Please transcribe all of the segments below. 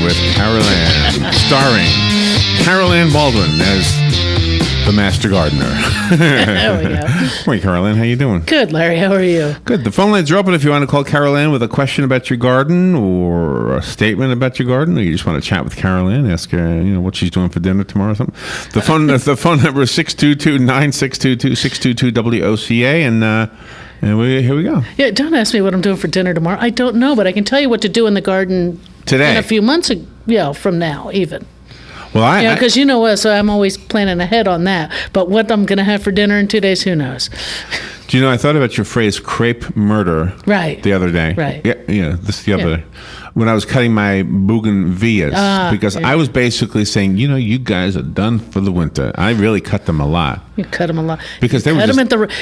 with Carol Ann, starring Carol Ann Baldwin as the Master Gardener. There we go. Hey, Carol Ann, how you doing? Good, Larry. How are you? Good. The phone lines are open if you want to call Carol Ann with a question about your garden or a statement about your garden, or you just want to chat with Carol Ann, ask her, what she's doing for dinner tomorrow or something. The phone number is 622-9622-622-WOCA, and here we go. Yeah, don't ask me what I'm doing for dinner tomorrow. I don't know, but I can tell you what to do in the garden Today. in a few months, from now, even. Well, because you know us, so I'm always planning ahead on that. But what I'm going to have for dinner in 2 days, who knows? Do you know, I thought about your phrase "crepe murder" the other day. Right. Yeah, this the other day. When I was cutting my bougainvilleas, because I was basically saying, you guys are done for the winter. I really cut them a lot. You cut them a lot. Because they were just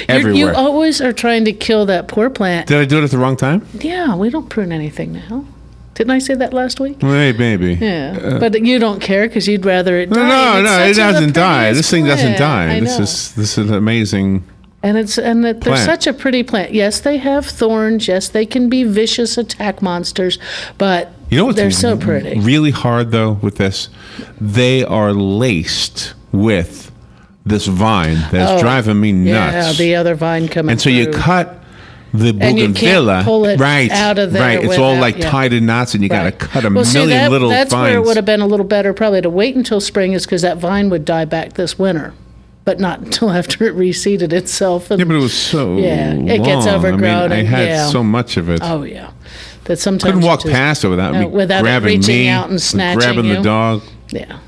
everywhere. You always are trying to kill that poor plant. Did I do it at the wrong time? Yeah, we don't prune anything now. Didn't I say that last week? Maybe. Yeah, but you don't care because you'd rather it die. No, it doesn't die. This thing doesn't die. I know. This is amazing. And they're such a pretty plant. Yes, they have thorns. Yes, they can be vicious attack monsters, but they're so pretty. Really hard though with this, they are laced with this vine that's driving me nuts. Yeah, the other vine coming. And so you cut the bougainvillea, pull it out of there. Right, it's all tied in knots, and you got to cut a million little that's vines. Where it would have been a little better probably to wait until spring, is because that vine would die back this winter, but not until after it reseeded itself. And, but it was so it gets overgrown. I had so much of it. Oh yeah, that sometimes couldn't walk past it without grabbing it reaching me, out and snatching grabbing you. the dog. Yeah.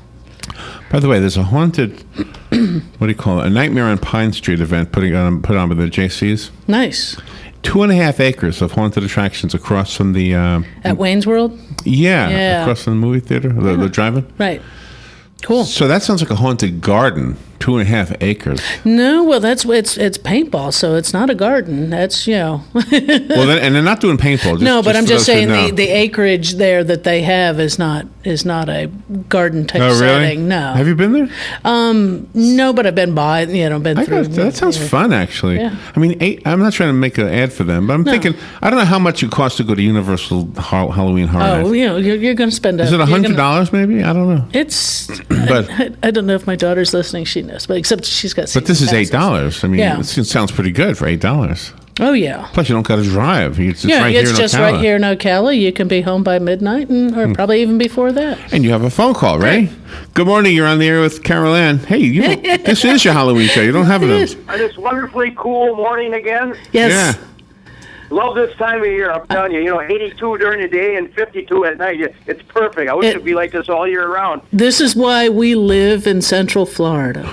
By the way, there's a haunted, what do you call it? A Nightmare on Pine Street event put on by the JCs. Nice. 2.5 acres of haunted attractions across from the... At Wayne's World? Yeah, across from the movie theater, the drive-in. Right. Cool. So that sounds like a haunted garden, 2.5 acres. No, well, it's paintball, so it's not a garden. That's, Well, and they're not doing paintball. No, but I'm just saying the acreage there that they have is not a garden type setting. No. Have you been there? No, but I've been by, been through. That sounds fun, actually. Yeah. I mean, I'm not trying to make an ad for them, but I'm thinking, I don't know how much it costs to go to Universal Halloween Horror Nights. Oh, you're going to spend Is it $100 maybe? I don't know. It's, but I don't know if my daughter's listening, she knows, but except she's got But this is $8. I mean, it sounds pretty good for $8. Oh, yeah. Plus, you don't got to drive. It's just right here in Ocala. You can be home by midnight or probably even before that. And you have a phone call, right? Good morning. You're on the air with Carol Ann. Hey, this is your Halloween show. You don't have it. This wonderfully cool morning again. Yes. Yeah. Love this time of year. I'm telling you, 82 during the day and 52 at night. It's perfect. I wish it'd be like this all year round. This is why we live in Central Florida.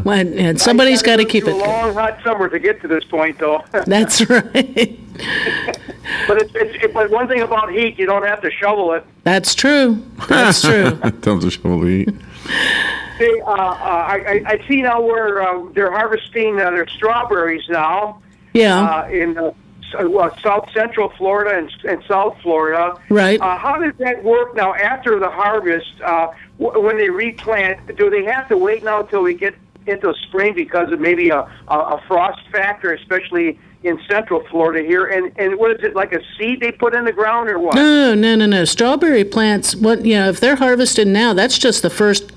And somebody's got to keep it. It's a long, hot summer to get to this point, though. That's right. But but one thing about heat, you don't have to shovel it. That's true. That's true. Don't have to shovel the heat. I see now where they're harvesting their strawberries now. Yeah. In South Central Florida and South Florida. Right. How does that work now after the harvest? When they replant, do they have to wait now until we get into spring because of maybe a frost factor, especially in Central Florida here? And what is it, like a seed they put in the ground or what? No. Strawberry plants, if they're harvested now, that's just the first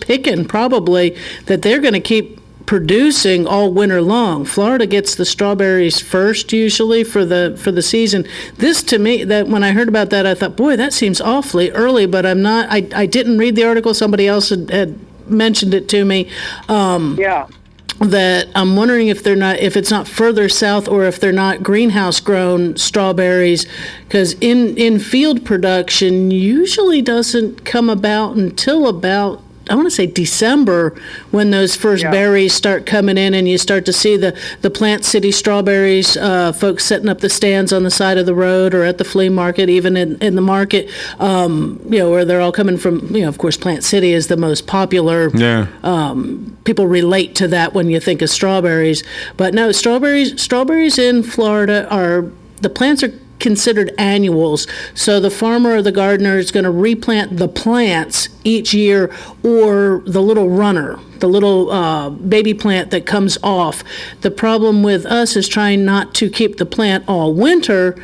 picking probably that they're going to keep producing all winter long. Florida gets the strawberries first usually for the season. This, to me, that when I heard about that, I thought, boy, that seems awfully early, but I'm not, I didn't read the article. Somebody else had mentioned it to me. That I'm wondering if it's not further south or if they're not greenhouse grown strawberries, because in field production usually doesn't come about until about, I want to say December, when those first berries start coming in and you start to see the Plant City strawberries, folks setting up the stands on the side of the road or at the flea market, even in the market, where they're all coming from. Of course, Plant City is the most popular. Yeah. People relate to that when you think of strawberries. But no, strawberries in Florida the plants are considered annuals. So the farmer or the gardener is going to replant the plants each year, or the little runner, the little baby plant that comes off. The problem with us is trying not to keep the plant all winter.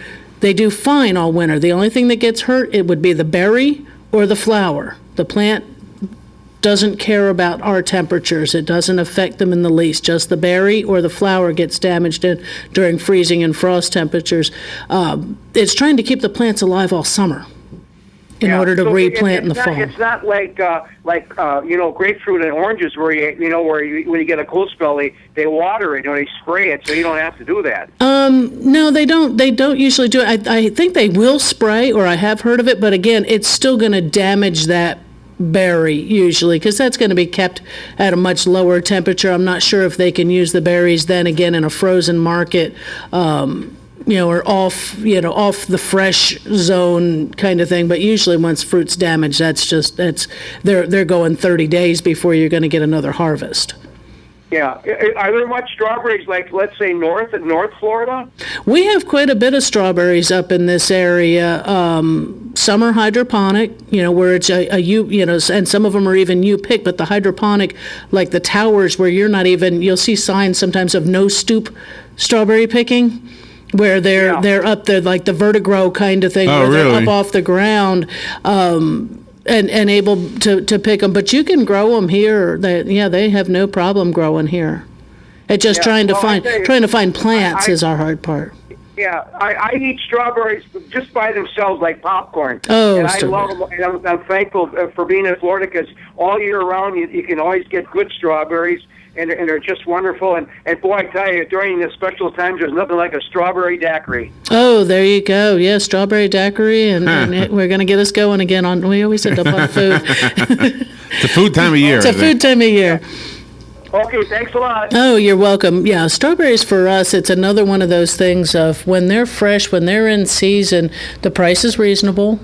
They do fine all winter. The only thing that gets hurt, it would be the berry or the flower. The plant doesn't care about our temperatures. It doesn't affect them in the least. Just the berry or the flower gets damaged during freezing and frost temperatures. It's trying to keep the plants alive all summer in order to replant in the fall. It's not like grapefruit and oranges where when you get a cold spell they water it, they spray it, so you don't have to do that. No, they don't. They don't usually do it. I think they will spray, or I have heard of it, but again, it's still going to damage that berry usually, because that's going to be kept at a much lower temperature. I'm not sure if they can use the berries then again in a frozen market, or off the fresh zone kind of thing. But usually once fruit's damaged, they're going 30 days before you're going to get another harvest. Yeah. Are there much strawberries, like, let's say, North Florida? We have quite a bit of strawberries up in this area. Some are hydroponic, where it's and some of them are even you pick, but the hydroponic, like the towers where you'll see signs sometimes of no stoop strawberry picking, where they're up there, like the vertigrow kind of thing, where they're up off the ground. And able to pick them, but you can grow them here. They have no problem growing here. It's just trying to find plants is our hard part. Yeah, I eat strawberries just by themselves like popcorn. Oh, and I love them. And I'm thankful for being in Florida, because all year round you can always get good strawberries. And they're just wonderful. And boy, I tell you, during the special times, there's nothing like a strawberry daiquiri. Oh, there you go. Yeah, strawberry daiquiri, and we're going to get us going again on. We always end up on food. It's a food time of year. It's a food time of year. Okay, thanks a lot. Oh, you're welcome. Yeah, strawberries for us, it's another one of those things of when they're fresh, when they're in season, the price is reasonable,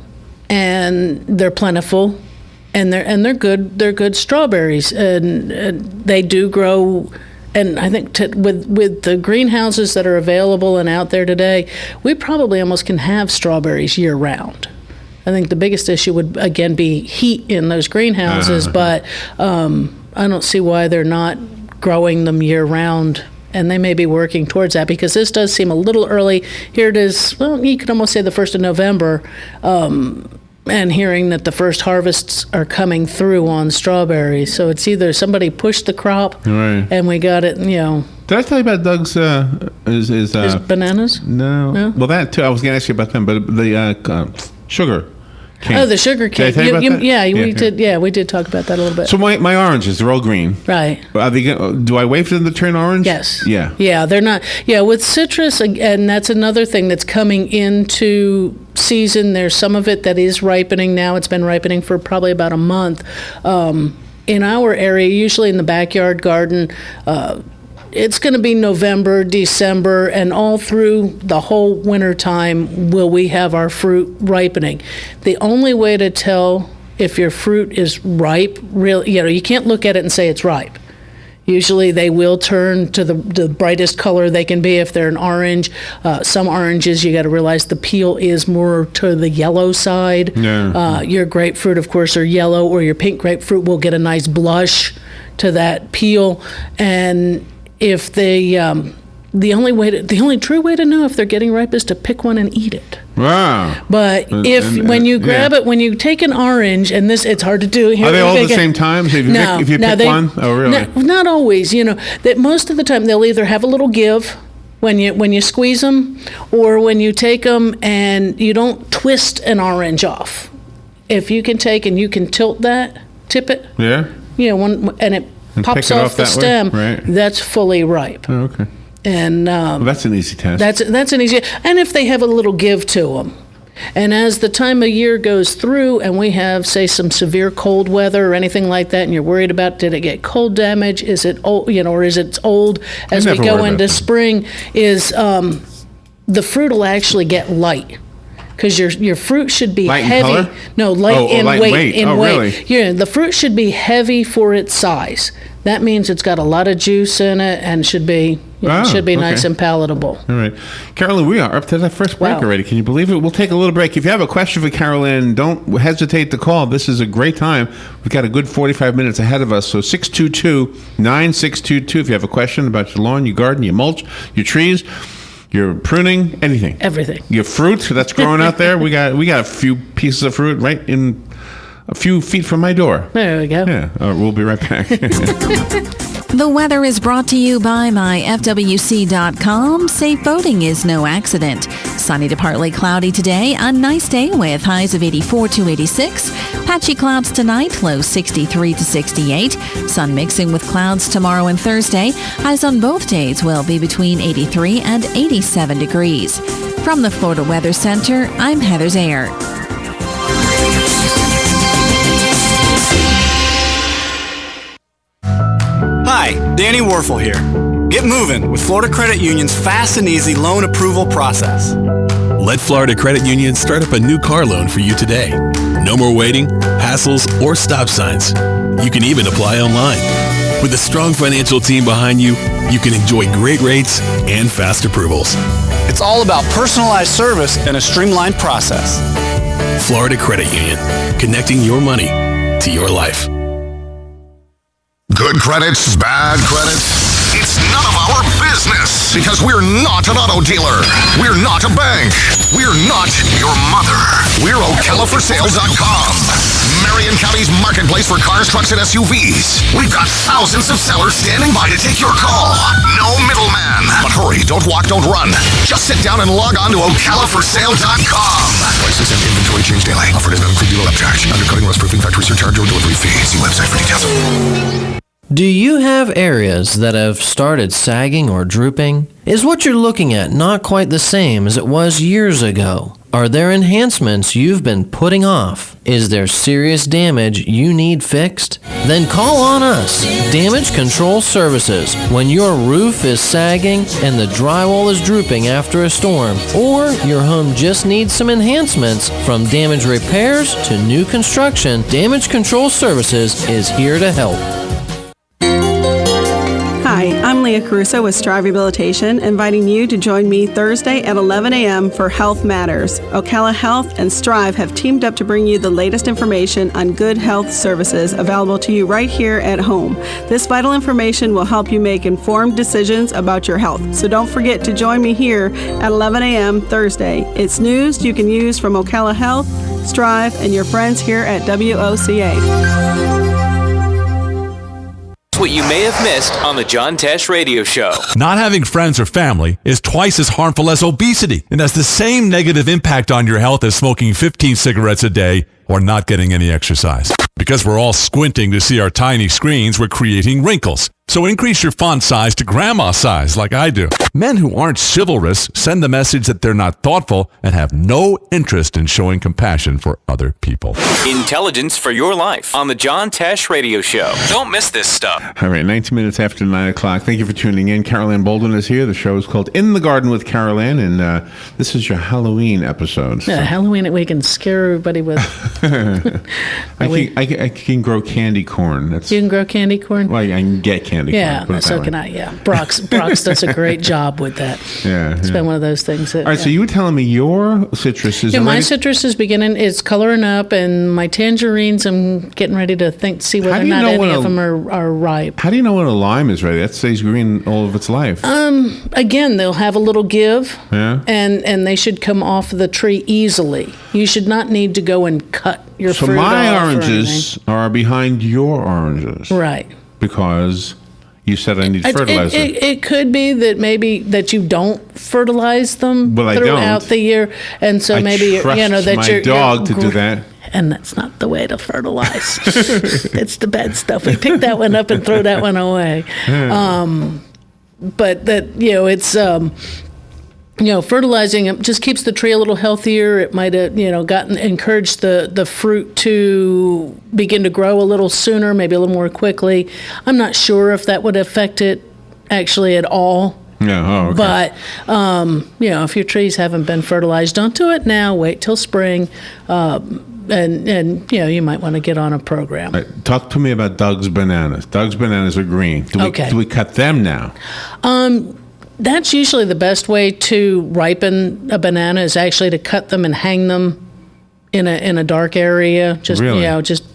and they're plentiful. And they're good. They're good strawberries, and they do grow. And I think with the greenhouses that are available and out there today, we probably almost can have strawberries year round. I think the biggest issue would again be heat in those greenhouses, but I don't see why they're not growing them year round. And they may be working towards that, because this does seem a little early. Here it is. Well, you could almost say the 1st of November. And hearing that the first harvests are coming through on strawberries. So it's either somebody pushed the crop, and we got it, Did I tell you about Doug's his bananas? No. Well, that too. I was going to ask you about them, but the sugar cane. Oh, the sugar cane. Did I tell you about that? Yeah, we did. Yeah, we did talk about that a little bit. So my oranges, they're all green. Right. Are they? Do I wait for them to turn orange? Yes. Yeah. Yeah, they're not. Yeah, with citrus, and that's another thing that's coming into season. There's some of it that is ripening now. It's been ripening for probably about a month. In our area, usually in the backyard garden, it's going to be November, December, and all through the whole winter time will we have our fruit ripening. The only way to tell if your fruit is ripe, you can't look at it and say it's ripe. Usually they will turn to the brightest color they can be if they're an orange. Some oranges, you got to realize the peel is more to the yellow side. Yeah. Your grapefruit, of course, are yellow, or your pink grapefruit will get a nice blush to that peel. And if they, the only true way to know if they're getting ripe is to pick one and eat it. Wow. But when you grab it, when you take an orange, and it's hard to do. Are they all at the same time? So if you pick one? Oh, really? Not always. That most of the time they'll either have a little give when you squeeze them, or when you take them and you don't twist an orange off. If you can take and you can tip it. Yeah. And it pops off the stem. Right. That's fully ripe. Oh, okay. And that's an easy test. That's an easy. And if they have a little give to them, and as the time of year goes through, and we have, say, some severe cold weather or anything like that, and you're worried about, did it get cold damage? Is it old? Or is it old as we go into spring? Is the fruit will actually get light. Because your fruit should be light heavy. In color? No, light in weight. Really? Yeah, the fruit should be heavy for its size. That means it's got a lot of juice in it and should be nice and palatable. All right. Carol Ann, we are up to that first break already. Can you believe it? We'll take a little break. If you have a question for Carol Ann, don't hesitate to call. This is a great time. We've got a good 45 minutes ahead of us. So 622-9622 if you have a question about your lawn, your garden, your mulch, your trees, your pruning, anything. Everything. Your fruit that's growing out there. We got a few pieces of fruit right in a few feet from my door. There we go. Yeah, we'll be right back. The weather is brought to you by myfwc.com. Safe boating is no accident. Sunny to partly cloudy today. A nice day with highs of 84 to 86. Patchy clouds tonight, low 63 to 68. Sun mixing with clouds tomorrow and Thursday. Highs on both days will be between 83 and 87 degrees. From the Florida Weather Center, I'm Heather Zayer. Hi, Danny Werfel here. Get moving with Florida Credit Union's fast and easy loan approval process. Let Florida Credit Union start up a new car loan for you today. No more waiting, hassles, or stop signs. You can even apply online. With a strong financial team behind you, you can enjoy great rates and fast approvals. It's all about personalized service and a streamlined process. Florida Credit Union, connecting your money to your life. Good credits, bad credits. It's none of our business because we're not an auto dealer. We're not a bank. We're not your mother. We're OcalaForSale.com. Marion County's marketplace for cars, trucks, and SUVs. We've got thousands of sellers standing by to take your call. No middleman. But hurry, don't walk, don't run. Just sit down and log on to OcalaForSale.com. Prices and inventory change daily. Offer does not include dealer upcharge. Undercutting, rust proofing, factory surcharge, or delivery fee. See website for details. Do you have areas that have started sagging or drooping? Is what you're looking at not quite the same as it was years ago? Are there enhancements you've been putting off? Is there serious damage you need fixed? Then call on us, Damage Control Services, when your roof is sagging and the drywall is drooping after a storm, or your home just needs some enhancements. From damage repairs to new construction, Damage Control Services is here to help. Hi, I'm Leah Caruso with Strive Rehabilitation, inviting you to join me Thursday at 11 a.m. for Health Matters. Ocala Health and Strive have teamed up to bring you the latest information on good health services available to you right here at home. This vital information will help you make informed decisions about your health. So don't forget to join me here at 11 a.m. Thursday. It's news you can use from Ocala Health, Strive, and your friends here at WOCA. What you may have missed on the John Tesh Radio Show. Not having friends or family is twice as harmful as obesity and has the same negative impact on your health as smoking 15 cigarettes a day or not getting any exercise. Because we're all squinting to see our tiny screens, we're creating wrinkles. So increase your font size to grandma size like I do. Men who aren't chivalrous send the message that they're not thoughtful and have no interest in showing compassion for other people. Intelligence for your life on the John Tesh Radio Show. Don't miss this stuff. All right, 19 minutes after 9 o'clock. Thank you for tuning in. Carol Ann Baldwin is here. The show is called In the Garden with Carol Ann, and this is your Halloween episode. Yeah, Halloween that we can scare everybody with. I can grow candy corn. You can grow candy corn? Well, I can get candy corn. Yeah, so can I, yeah. Brock's does a great job with that. Yeah. It's been one of those things that... All right, so you were telling me your citrus is... Yeah, my citrus is it's coloring up, and my tangerines, I'm getting ready to see whether or not any of them are ripe. How do you know when a lime is ready? That stays green all of its life. Again, they'll have a little give, yeah, and they should come off the tree easily. You should not need to go and cut your fruit off. So my oranges are behind your oranges. Right. Because... You said I need fertilizer. It could be that maybe that you don't fertilize them throughout the year, and so maybe that my dog to do that. And that's not the way to fertilize. It's the bad stuff. We pick that one up and throw that one away. But that it's. Fertilizing it just keeps the tree a little healthier. It might have, encouraged the fruit to begin to grow a little sooner, maybe a little more quickly. I'm not sure if that would affect it actually at all. Yeah, okay. But, if your trees haven't been fertilized, don't do it now. Wait till spring. And you might want to get on a program. Right, talk to me about Doug's bananas. Doug's bananas are green. Do we cut them now? That's usually the best way to ripen a banana is actually to cut them and hang them in a dark area. Just really?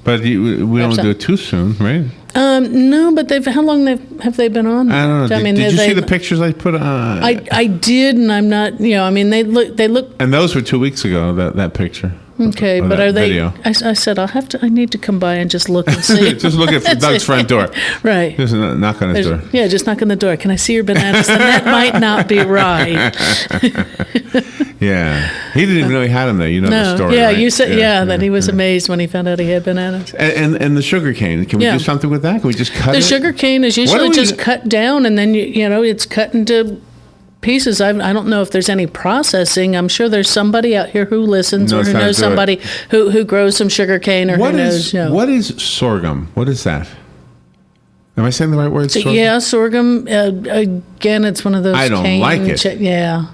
But we don't do it too soon, right? No, but how long have they been on? I don't know. Did you see the pictures I put on? I did, and I'm not. They look. And those were 2 weeks ago. That picture. Okay, of but that are they? video. I said I need to come by and just look and see. Just look at Doug's front door. Right. Just knock on his door. Yeah, just knock on the door. Can I see your bananas? And that might not be right. Yeah, he didn't even know he had them there. You know the No. story. Yeah, right? you said that he was amazed when he found out he had bananas. And the sugar cane. Can we Yeah. do something with that? Can we just cut it? The sugar cane is What do usually we- just cut down, and then it's cut into pieces. I don't know if there's any processing. I'm sure there's somebody out here who listens or who how to knows do it. somebody who grows some sugar cane or What who is knows. what is sorghum? What is that? Am I saying the right word? Sorghum? Yeah, sorghum. Again, it's one of those. I don't cane like it. Yeah.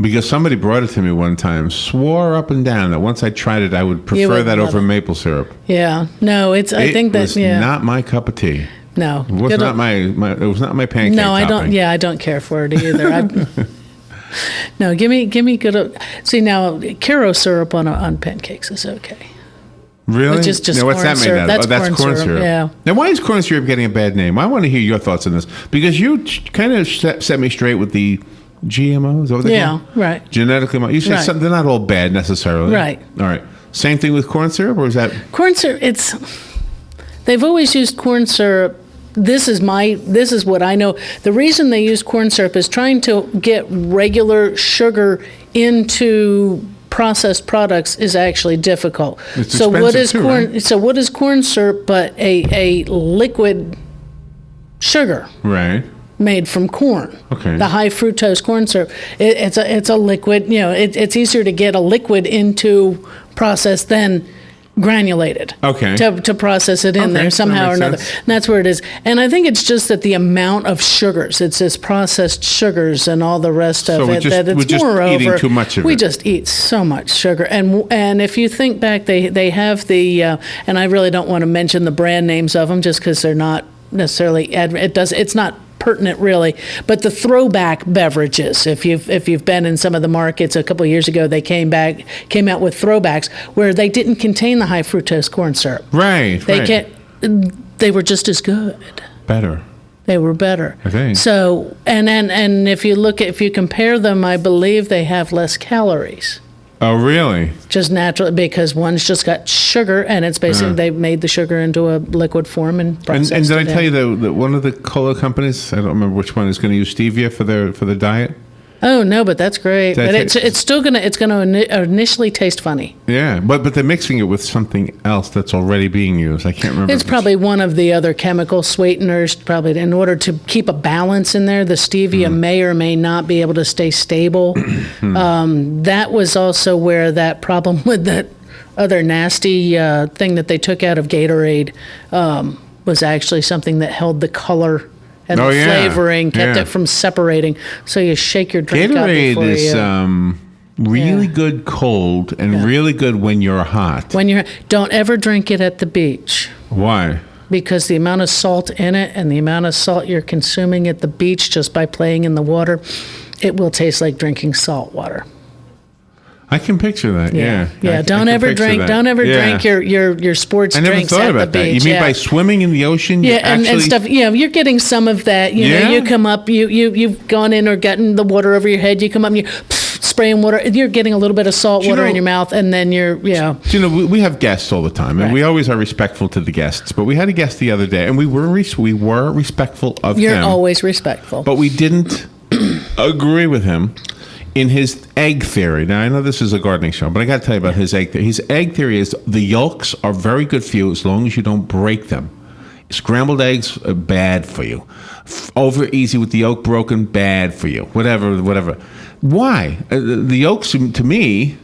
Because somebody brought it to me one time, swore up and down that once I tried it, I would prefer would that love over it. maple syrup. Yeah. No, it's. I think It that. was Yeah. not my cup of tea. No. It was Good not old- my. It was not my pancake. No, I don't. topping. Yeah, I don't care for it either. No, give me good. See now, Caro syrup on pancakes is okay. Really? Which is just now, what's corn that made syrup. out of? That's Oh, that's corn corn syrup, syrup. yeah. Now, why is corn syrup getting a bad name? I want to hear your thoughts on this because you kind of set me straight with the GMOs. Is that what they call them? Right. Genetically modified. You said Right. they're not all bad necessarily. Right. All right. Same thing with corn syrup, or is that? Corn syrup. They've always used corn syrup. This is what I know. The reason they use corn syrup is trying to get regular sugar into processed products is actually difficult. It's so what expensive is too, corn? right? So what is corn syrup but a liquid sugar Right. made from corn? Okay. The high fructose corn syrup. It's a liquid. It's easier to get a liquid into process than granulated. Okay. To process it in Okay, there that somehow or makes another. sense. And that's where it is. And I think it's just that the amount of sugars, it's this processed sugars and all the rest of So we're it, just- that it's we're just moreover. eating too much of we it. just eat so much sugar. And if you think back, they have the, and I really don't want to mention the brand names of them just because they're not necessarily, it's not pertinent really, but the throwback beverages, if you've been in some of the markets a couple of years ago, they came out with throwbacks where they didn't contain the high fructose corn syrup. Right. They were just as good. Better. They were better. I think. So and if you compare them, I believe they have less calories. Oh, really? Just naturally, because one's just got sugar, and it's basically they made the sugar into a liquid form and processed And did I it tell in. you that one of the cola companies, I don't remember which one, is going to use stevia for their diet? Oh no, but that's great. Did I But tell- it's still gonna initially taste funny. Yeah, but they're mixing it with something else that's already being used. I can't remember. It's if probably one of the other chemical sweeteners. Probably in order to keep a balance in there, the stevia may or may not be able to stay stable. That was also where that problem with that other nasty thing that they took out of Gatorade was actually something that held the color and Oh, the yeah. flavoring, kept Yeah. it from separating. So you shake your drink up Gatorade before is you. really Yeah. good cold and really good when you're hot. When don't ever drink it at the beach. Why? Because the amount of salt in it and the amount of salt you're consuming at the beach just by playing in the water, it will taste like drinking salt water. I can picture that. Yeah. I Don't can ever picture drink. that. Don't ever Yeah. drink your sports I never drinks thought at about the that. You beach. mean by swimming in the ocean? you Yeah, and actually, stuff. You're getting some of that. You know, Yeah? you come up, you've gone in or gotten the water over your head. You come up, and you spraying water. You're getting a little bit of salt water in your mouth, and then you're. You know, we have guests all the time, and Right. we always are respectful to the guests. But we had a guest the other day, and we were respectful of You're him. always respectful. But we didn't agree with him in his egg theory. Now, I know this is a gardening show, but I got to tell you about his egg theory. His egg theory is the yolks are very good for you as long as you don't break them. Scrambled eggs are bad for you. Over easy with the yolk broken, bad for you. Whatever. Why? The yolks, to me,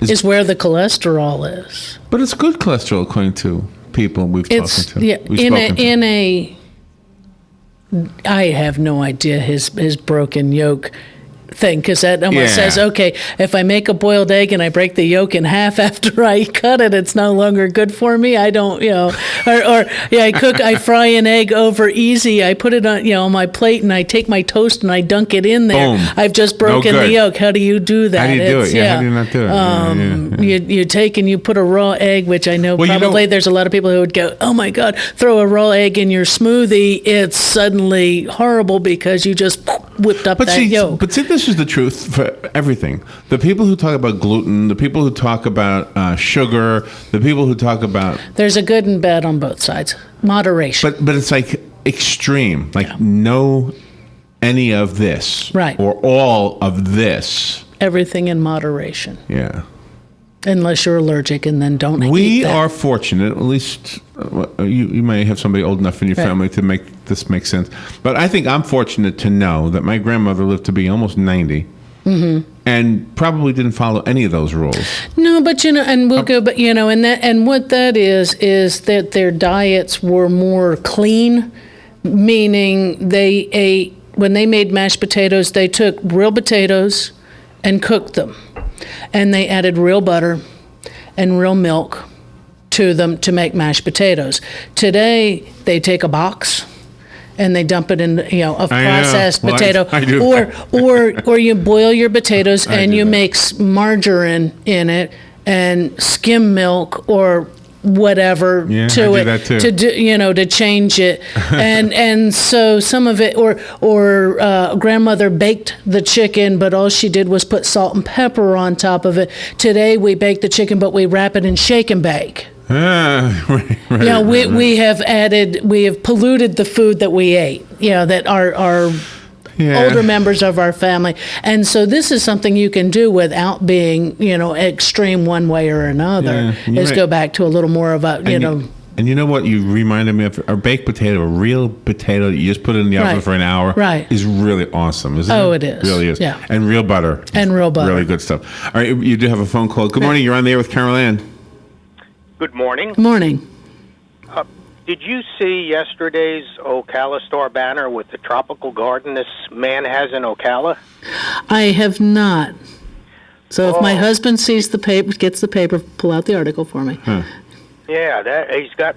is where the cholesterol is. but it's good cholesterol according to people we've It's spoken to. yeah. We've In spoken a, to. I have no idea his broken yolk thing, because that almost Yeah. says, okay, if I make a boiled egg and I break the yolk in half after I cut it, it's no longer good for me. I don't, I fry an egg over easy. I put it on my plate and I take my toast and I dunk it in there. Boom. I've just No broken the good. yolk. How do you do that? How do you do it? Yeah, how do you not do it? You take and you put a raw egg, which I know Well, you know- probably there's a lot of people who would go, oh my God, throw a raw egg in your smoothie. It's suddenly horrible because you just whipped up that yolk. But see, this is the truth for everything. The people who talk about gluten, the people who talk about sugar, the people who talk about... There's a good and bad on both sides. Moderation. But it's like extreme. Like no any of this. Right. Or all of this. Everything in moderation. Yeah. Unless you're allergic, and then don't eat that. We are fortunate, at least you may have somebody old enough in your family to make this make sense. But I think I'm fortunate to know that my grandmother lived to be almost 90 and probably didn't follow any of those rules. No, but and we'll go, but and what that is that their diets were more clean, meaning they ate, when they made mashed potatoes, they took real potatoes and cooked them. And they added real butter and real milk to them to make mashed potatoes. Today, they take a box and they dump it in, a processed potato. I do or you boil your potatoes and you make margarine in it and skim milk or whatever to it to do, to change it, and so some of it, or grandmother baked the chicken, but all she did was put salt and pepper on top of it. Today we bake the chicken, but we wrap it in shake and bake. We have polluted the food that we ate. That our older members of our family. And so this is something you can do without being, extreme one way or another, go back to a little more of a, And you know what you reminded me of? A baked potato, a real potato that you just put in the oven for an hour is really awesome, isn't it? Oh, it is. It really is. Yeah. And real butter. Really good stuff. All right, you do have a phone call. Good morning. You're on the air with Carol Ann. Good morning. Good morning. Did you see yesterday's Ocala Star banner with the tropical garden this man has in Ocala? I have not. So if my husband sees the paper, gets the paper, pull out the article for me. Yeah, he's got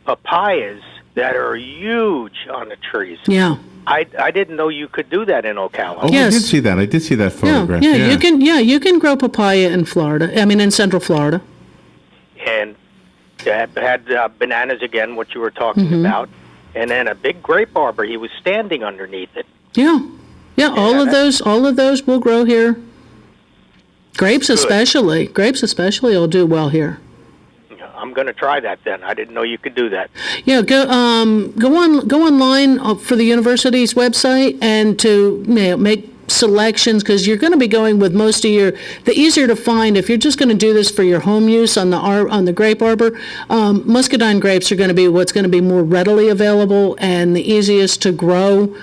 papayas that are huge on the trees. Yeah. I didn't know you could do that in Ocala. Oh, yes. I did see that. I did see that photograph. Yeah, you can grow papaya in Florida. I mean, in Central Florida. And had bananas again, what you were talking about, and then a big grape arbor. He was standing underneath it. Yeah, all of those will grow here. Grapes especially will do well here. I'm going to try that then. I didn't know you could do that. Yeah, go online for the university's website and to make selections, because you're going to be going with most of the easier to find if you're just going to do this for your home use on the grape arbor. Muscadine grapes are going to be what's going to be more readily available and the easiest to grow.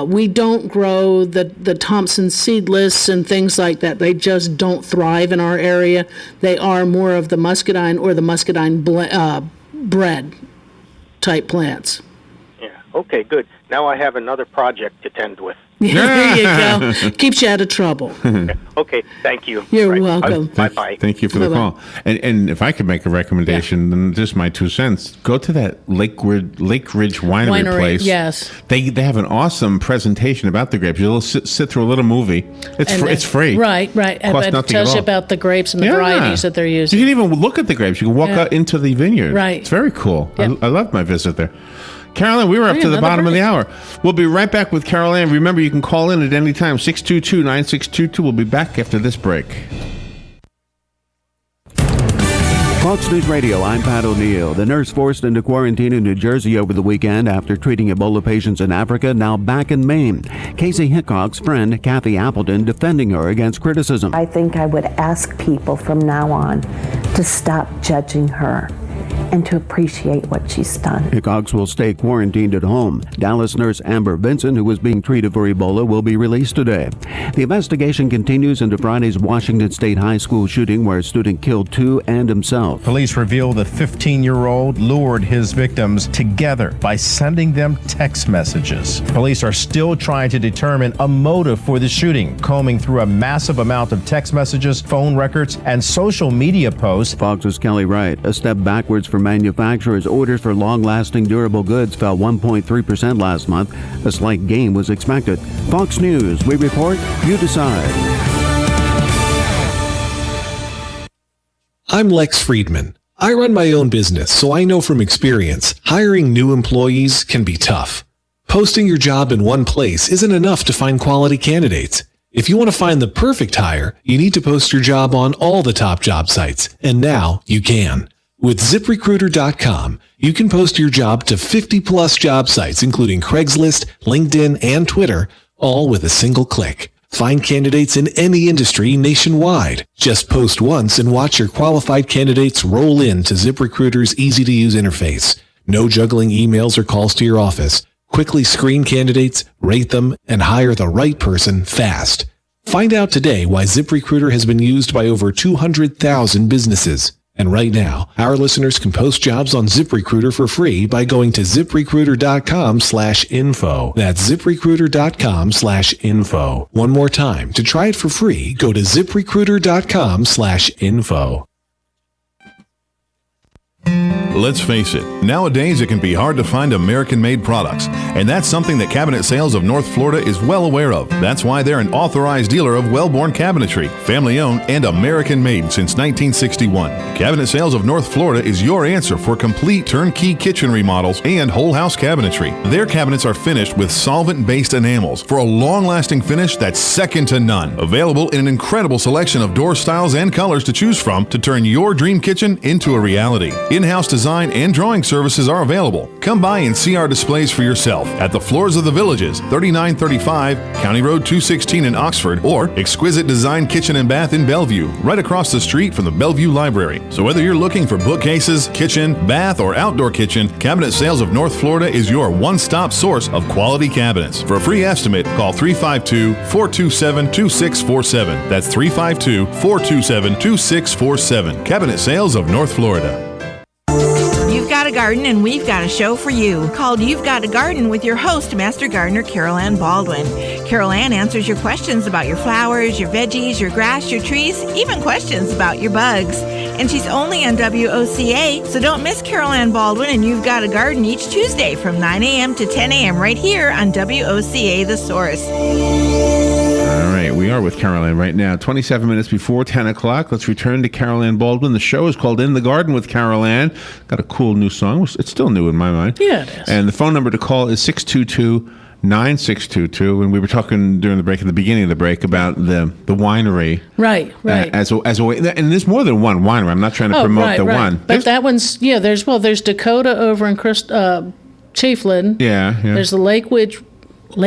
We don't grow the Thompson seedless and things like that. They just don't thrive in our area. They are more of the muscadine or the muscadine bread type plants. Yeah. Okay, good. Now I have another project to tend with. There you go. Keeps you out of trouble. Okay, thank you. You're welcome. Bye-bye. Thank you for the call. And if I could make a recommendation, then just my 2 cents. Go to that Lake Ridge Winery place. Yes. They have an awesome presentation about the grapes. You'll sit through a little movie. It's free. Right. Costs And it tells you about the grapes and the varieties that they're using. You can even look at the grapes. You can walk out into the vineyard. Right. It's very cool. Yep. I loved my visit there. Carol Ann, we were up to the bottom of the hour. We'll be right back with Carol Ann. Remember, you can call in at any time, 622-9622. We'll be back after this break. Fox News Radio, I'm Pat O'Neill. The nurse forced into quarantine in New Jersey over the weekend after treating Ebola patients in Africa, now back in Maine. Casey Hickok's friend, Kathy Appleton, defending her against criticism. I think I would ask people from now on to stop judging her and to appreciate what she's done. Hickox will stay quarantined at home. Dallas nurse Amber Vinson, who was being treated for Ebola, will be released today. The investigation continues into Friday's Washington State High School shooting where a student killed 2 and himself. Police reveal the 15-year-old lured his victims together by sending them text messages. Police are still trying to determine a motive for the shooting, combing through a massive amount of text messages, phone records, and social media posts. Fox's Kelly Wright. A step backwards for manufacturers. Orders for long-lasting durable goods fell 1.3% last month. A slight gain was expected. Fox News, we report, you decide. I'm Lex Friedman. I run my own business, so I know from experience, hiring new employees can be tough. Posting your job in one place isn't enough to find quality candidates. If you want to find the perfect hire, you need to post your job on all the top job sites, and now you can. With ZipRecruiter.com, you can post your job to 50-plus job sites, including Craigslist, LinkedIn, and Twitter, all with a single click. Find candidates in any industry nationwide. Just post once and watch your qualified candidates roll into ZipRecruiter's easy-to-use interface. No juggling emails or calls to your office. Quickly screen candidates, rate them, and hire the right person fast. Find out today why ZipRecruiter has been used by over 200,000 businesses. And right now, our listeners can post jobs on ZipRecruiter for free by going to ZipRecruiter.com/info. That's ZipRecruiter.com/info. One more time, to try it for free, go to ZipRecruiter.com/info. Let's face it, nowadays it can be hard to find American-made products, and that's something that Cabinet Sales of North Florida is well aware of. That's why they're an authorized dealer of Wellborn Cabinetry, family-owned and American-made since 1961. Cabinet Sales of North Florida is your answer for complete turnkey kitchen remodels and whole house cabinetry. Their cabinets are finished with solvent-based enamels for a long-lasting finish that's second to none. Available in an incredible selection of door styles and colors to choose from to turn your dream kitchen into a reality. In-house design and drawing services are available. Come by and see our displays for yourself at the Floors of the Villages, 3935 County Road 216 in Oxford, or Exquisite Design Kitchen and Bath in Bellevue, right across the street from the Bellevue Library. So whether you're looking for bookcases, kitchen, bath, or outdoor kitchen, Cabinet Sales of North Florida is your one-stop source of quality cabinets. For a free estimate, call 352-427-2647. That's 352-427-2647. Cabinet Sales of North Florida. You've got a garden and we've got a show for you called You've Got a Garden with your host, Master Gardener Carol Ann Baldwin. Carol Ann answers your questions about your flowers, your veggies, your grass, your trees, even questions about your bugs. And she's only on WOCA, so don't miss Carol Ann Baldwin and You've Got a Garden each Tuesday from 9 a.m. to 10 a.m. right here on WOCA The Source. All right, we are with Carol Ann right now, 27 minutes before 10 o'clock. Let's return to Carol Ann Baldwin. The show is called In the Garden with Carol Ann. Got a cool new song. It's still new in my mind. Yeah, it is. And the phone number to call is 622-9622. And we were talking during the break, at the beginning of the break, about the winery. Right. As a way, and there's more than one winery. I'm not trying to promote the one. But that one's, there's Dakota over in Chiefland. Yeah. There's the Lake Ridge I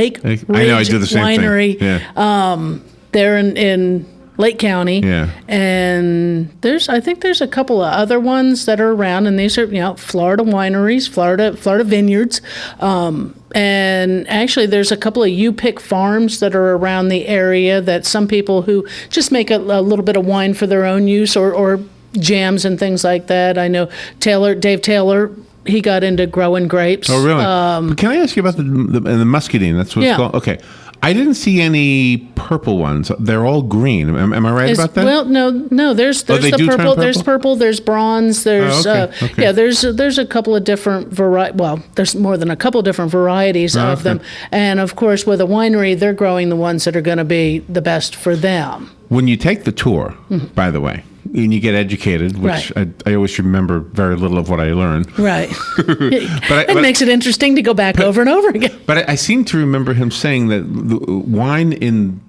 know, I do the same Winery. Thing. Yeah. They're in Lake County. Yeah. And I think there's a couple of other ones that are around, and these are, Florida wineries, Florida vineyards. And actually there's a couple of U-Pick farms that are around the area that some people who just make a little bit of wine for their own use or jams and things like that. I know Dave Taylor, he got into growing grapes. Oh, really? But can I ask you about the muscadine? That's what it's called? Okay. I didn't see any purple ones. They're all green. Am I right about that? Well, no. There's the purple. There's purple. There's bronze. There's okay. There's a couple of different there's more than a couple of different varieties of them. And of course, with a winery, they're growing the ones that are going to be the best for them. When you take the tour, by the way, and you get educated, which I always remember very little of what I learned. Right. It makes it interesting to go back over and over again. But I seem to remember him saying that the wine in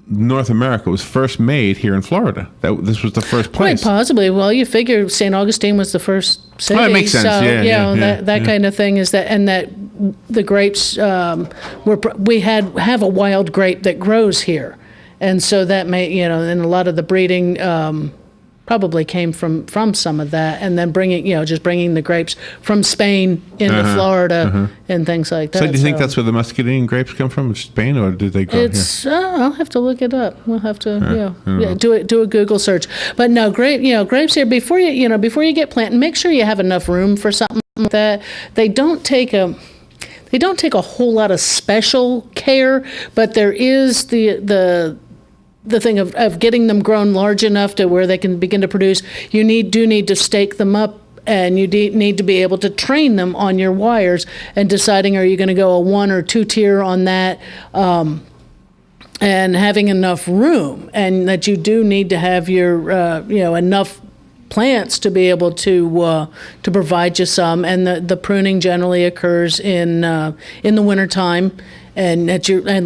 North America was first made here in Florida. This was the first place. Quite possibly. Well, you figure St. Augustine was the first city. Oh, that makes sense. So, that kind of thing is that, and that the grapes we have a wild grape that grows here. And so that may, and a lot of the breeding probably came from some of that, and then bringing the grapes from Spain into Florida and things like that. So do you think that's where the muscadine grapes come from, Spain, or did they grow here? I'll have to look it up. We'll have to do a Google search. But no, grapes here before you get planting, make sure you have enough room for something like that. They don't take a whole lot of special care, but there is the thing of getting them grown large enough to where they can begin to produce. You do need to stake them up, and you need to be able to train them on your wires, and deciding, are you going to go a 1 or 2 tier on that, and having enough room, and that you do need to have your enough plants to be able to provide you some. And the pruning generally occurs in the wintertime. And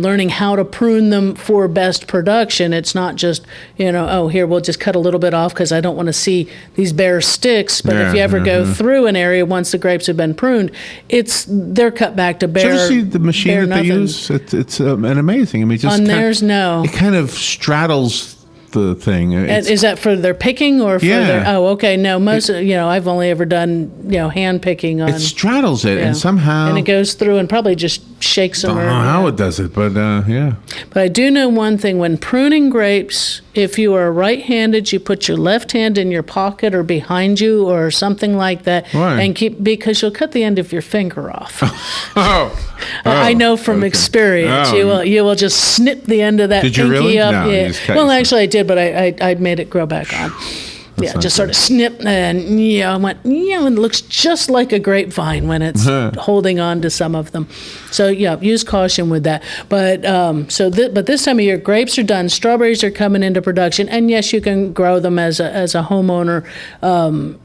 learning how to prune them for best production. It's not just, here, we'll just cut a little bit off because I don't want to see these bare sticks. But if you ever go through an area once the grapes have been pruned, they're cut back to bare. So you see the machine that they use? It's an amazing. I mean, just on theirs, no. It kind of straddles the thing. Is that for their picking or for their? Oh, okay. No, I've only ever done hand picking on. It straddles it and somehow. And it goes through and probably just shakes them. I don't know how it does it, but yeah. But I do know one thing: when pruning grapes, if you are right-handed, you put your left hand in your pocket or behind you or something like that, and because you'll cut the end of your finger off. I know from experience. You will just snip the end of that pinky really? up. No, yeah. Well, actually, I did, but I made it grow back on. Just sort of snip and I went, and it looks just like a grapevine when it's holding on to some of them. So use caution with that. But but this time of year, grapes are done, strawberries are coming into production, and yes, you can grow them as a homeowner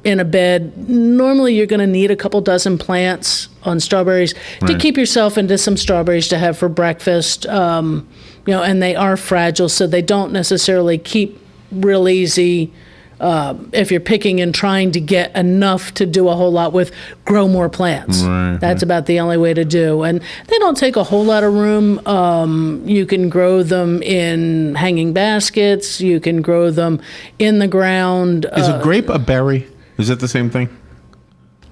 in a bed. Normally, you're going to need a couple dozen plants on strawberries to keep yourself into some strawberries to have for breakfast. And they are fragile, so they don't necessarily keep real easy. If you're picking and trying to get enough to do a whole lot with, grow more plants. That's about the only way to do. And they don't take a whole lot of room. You can grow them in hanging baskets. You can grow them in the ground. Is a grape a berry? Is it the same thing?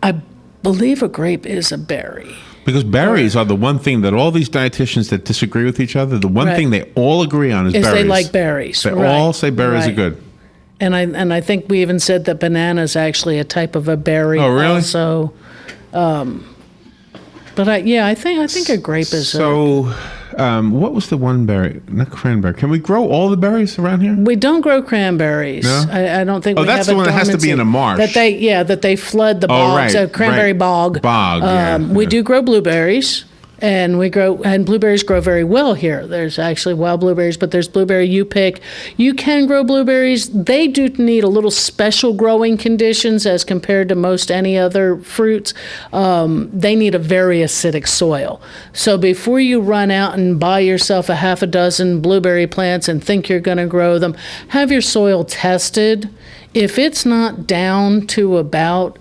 I believe a grape is a berry. Because berries are the one thing that all these dietitians that disagree with each other, the one thing they all agree on is berries. They like berries. They all say berries are good. And I think we even said that banana is actually a type of a berry. Oh, really? Also, but I think a grape is. So, what was the one berry? Not cranberry. Can we grow all the berries around here? We don't grow cranberries. No? I don't think. Oh, we that's have the one that has to be in a marsh. That they flood the bogs. Right, Cranberry bog. We do grow blueberries. And blueberries grow very well here. There's actually wild blueberries, but there's blueberry you pick. You can grow blueberries. They do need a little special growing conditions as compared to most any other fruits. They need a very acidic soil. So before you run out and buy yourself a half a dozen blueberry plants and think you're going to grow them, have your soil tested. If it's not down to about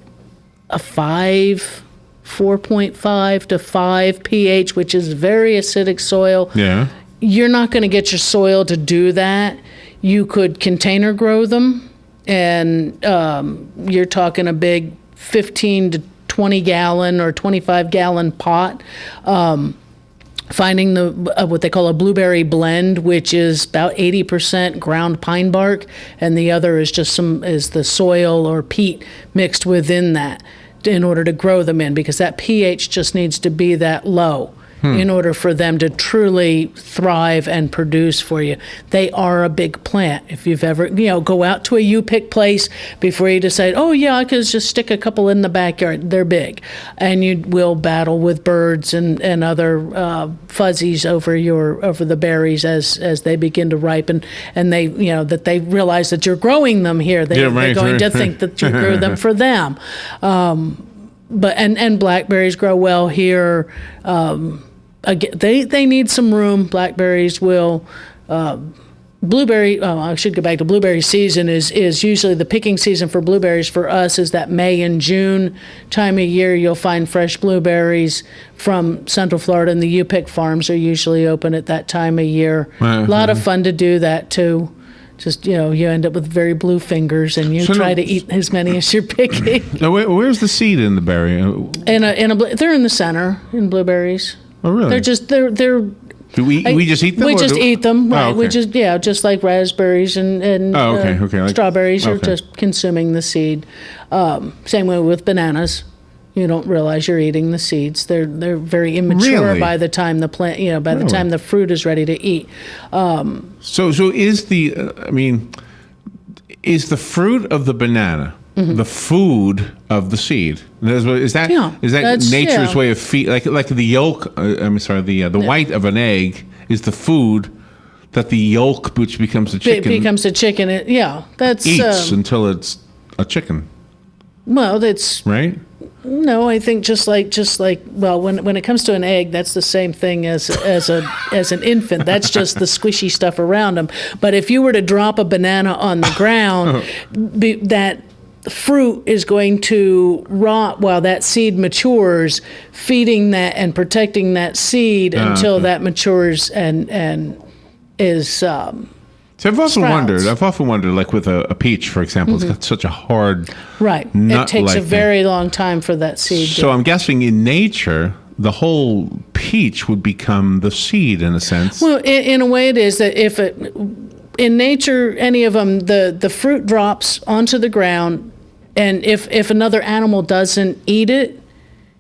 a 4.5 to 5 pH, which is very acidic soil. Yeah. You're not going to get your soil to do that. You could container grow them, and you're talking a big 15 to 20 gallon or 25 gallon pot. Finding what they call a blueberry blend, which is about 80% ground pine bark, and the other is just is the soil or peat mixed within that, in order to grow them in, because that pH just needs to be that low in order for them to truly thrive and produce for you. They are a big plant. If you've ever, go out to a U-pick place before you decide, I could just stick a couple in the backyard. They're big. And you will battle with birds and other fuzzies over the berries as they begin to ripen. And they, that they realize that you're growing them here. They're going to think that you grew them for them. And blackberries grow well here. Again, they need some room. Blackberries will. Blueberry. I should go back to blueberry season. Is usually the picking season for blueberries for us is that May and June time of year. You'll find fresh blueberries from Central Florida, and the U-pick farms are usually open at that time of year. A lot of fun to do that too. Just, you end up with very blue fingers, and you try to eat as many as you're picking. Now, where's the seed in the berry? They're in the center in blueberries. Oh, really? They're. Do we just eat them? We just eat them, right? Oh, okay. We just like raspberries and like strawberries. You're just consuming the seed. Same way with bananas. You don't realize you're eating the seeds. They're very immature by the time the plant, the time the fruit is ready to eat. So is is the fruit of the banana the food of the seed? Is that nature's way of feed? Like the yolk? The white of an egg is the food that the yolk, which becomes a chicken, that's eats until it's a chicken, Well, that's right? no. I think just like well, when it comes to an egg, that's the same thing as an infant. That's just the squishy stuff around them. But if you were to drop a banana on the ground, that fruit is going to rot while that seed matures, feeding that and protecting that seed until that matures and is. So I've often wondered, like with a peach, for example, it's got such a hard nut. It takes a very long time for that seed. So I'm guessing in nature, the whole peach would become the seed in a sense. Well, in a way, it is that in nature, any of them, the fruit drops onto the ground, and if another animal doesn't eat it,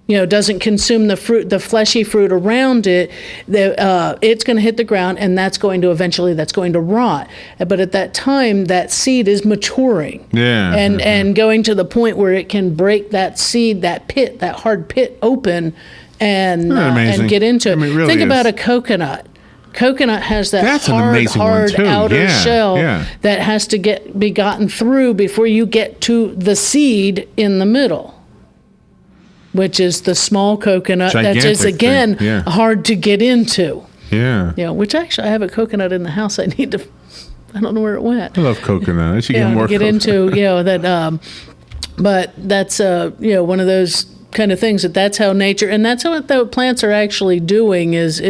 doesn't consume the fruit, the fleshy fruit around it, it's going to hit the ground, and that's going to rot. But at that time, that seed is maturing, and going to the point where it can break that seed, that hard pit open, and get into it. Really Think about a coconut. Coconut has that hard outer shell that has to be gotten through before you get to the seed in the middle, which is the small coconut. That is again hard to get into. Yeah. Which actually I have a coconut in the house. I don't know where it went. I love coconut. I should get more. Into that. But that's one of those kind of things that's how nature, and that's what the plants are actually doing is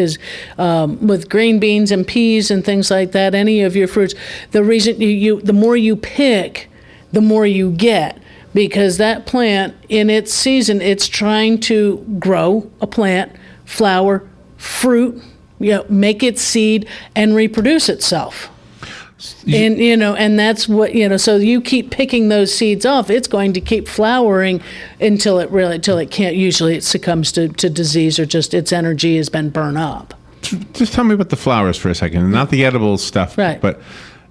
with green beans and peas and things like that. Any of your fruits, the reason the more you pick, the more you get, because that plant in its season, it's trying to grow a plant, flower, fruit, make its seed and reproduce itself. And that's what, so you keep picking those seeds off, it's going to keep flowering until it can't. Usually it succumbs to disease, or just its energy has been burned up. Just tell me about the flowers for a second, not the edible stuff, right? But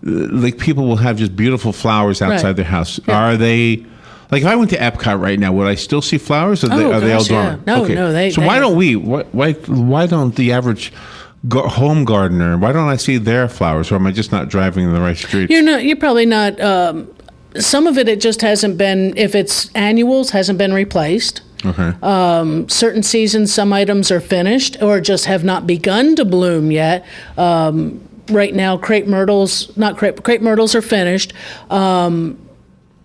like people will have just beautiful flowers outside their house. Yeah. Are they, like if I went to Epcot right now, would I still see flowers? Or are they all dormant? No, okay. no. So why don't the average home gardener, why don't I see their flowers, or am I just not driving in the right street? You're probably not. Some of it just hasn't been, if it's annuals, hasn't been replaced. Okay. Certain seasons, some items are finished or just have not begun to bloom yet. Right now, crepe myrtles are finished.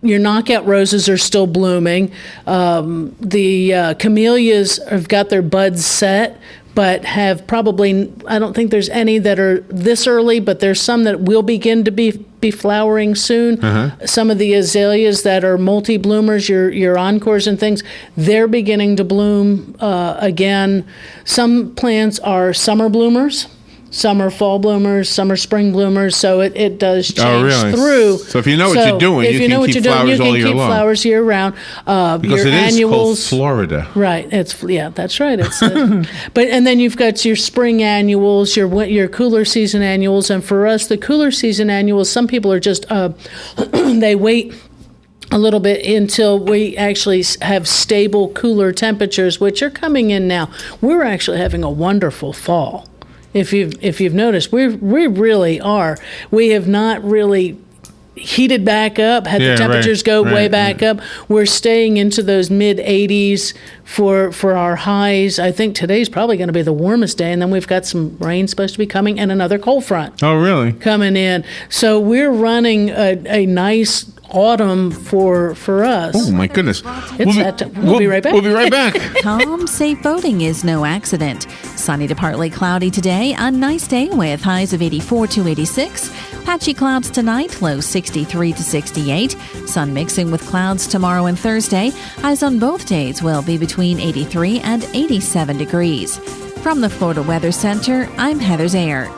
Your knockout roses are still blooming. The camellias have got their buds set, but have probably, I don't think there's any that are this early, but there's some that will begin to be flowering soon. Some of the azaleas that are multi-bloomers, your encores and things, they're beginning to bloom again. Some plants are summer bloomers. Some are fall bloomers, some are spring bloomers, so it does change through. So if you know what you're doing, you can keep flowers all year long. Flowers year round. Because your it annuals, is called Florida. Right. That's right. It's and then you've got your spring annuals, your cooler season annuals, and for us, the cooler season annuals, some people are just they wait a little bit until we actually have stable, cooler temperatures, which are coming in now. We're actually having a wonderful fall. If you've noticed, we really are. We have not really heated back up, had the temperatures go way back up. We're staying into those mid 80s for our highs. I think today's probably going to be the warmest day, and then we've got some rain supposed to be coming and another cold front. Oh, really? Coming in. So we're running a nice autumn for us. Oh, my goodness. We'll be right back. We'll be right back. Calm, safe boating is no accident. Sunny to partly cloudy today, a nice day with highs of 84 to 86. Patchy clouds tonight, low 63 to 68. Sun mixing with clouds tomorrow and Thursday. Highs on both days will be between 83 and 87 degrees. From the Florida Weather Center, I'm Heather Zayer.